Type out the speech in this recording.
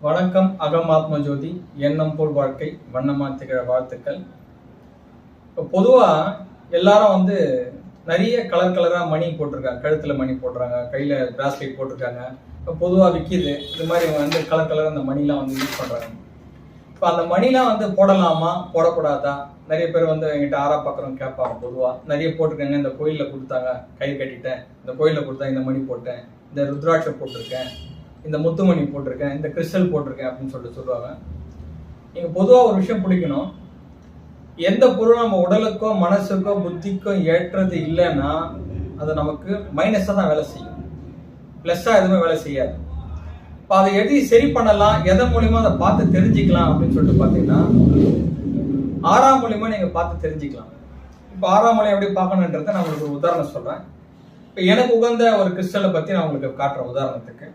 வணக்கம். அகமாத்ம ஜோதி, எண்ணம் போல் வாழ்க்கை, வண்ணமா திகழ வாழ்த்துக்கள். இப்போ பொதுவாக எல்லாரும் நிறைய கலராக மணி போட்டிருக்காங்க. கழுத்தில் மணி போடுறாங்க, கையில் பிராஸ்லெட் போட்டிருக்காங்க. இப்போ பொதுவாக விற்கிது. இது மாதிரி கலர் அந்த மணிலாம் யூஸ் பண்ணுறாங்க. இப்போ அந்த மணிலாம் போடலாமா போடக்கூடாதா? நிறைய பேர் எங்கிட்ட ஆறா பார்க்குறவங்க கேட்பாங்க. பொதுவாக நிறைய போட்டிருக்காங்க. இந்த கோயிலில் கொடுத்தாங்க, கை கட்டிட்டேன். இந்த கோயிலில் கொடுத்தா இந்த மணி போட்டேன், இந்த ருத்ராட்சம் போட்டிருக்கேன், இந்த முத்துமணி போட்டிருக்கேன், இந்த கிறிஸ்டல் போட்டிருக்கேன் அப்படின்னு சொல்லுவாங்க. நீங்கள் பொதுவாக ஒரு விஷயம் பிடிக்கணும். எந்த பொருளும் நம்ம உடலுக்கோ மனசுக்கோ புத்திக்கோ ஏற்றது இல்லைன்னா அது நமக்கு மைனஸாக தான் வேலை செய்யும், ப்ளஸ்ஸாக எதுவுமே வேலை செய்யாது. இப்போ அதை எதையும் சரி பண்ணலாம், எதன் மூலியமா அதை பார்த்து தெரிஞ்சுக்கலாம் அப்படின்னு சொல்லிட்டு பார்த்தீங்கன்னா, ஆறாம் மூலியமா நீங்கள் பார்த்து தெரிஞ்சுக்கலாம். இப்போ ஆறாம் மூலியம் எப்படி பார்க்கணுன்றதை நான் உங்களுக்கு ஒரு உதாரணம் சொல்கிறேன். இப்போ எனக்கு உகந்த ஒரு கிறிஸ்டலை பற்றி நான் உங்களுக்கு காட்டுறேன். உதாரணத்துக்கு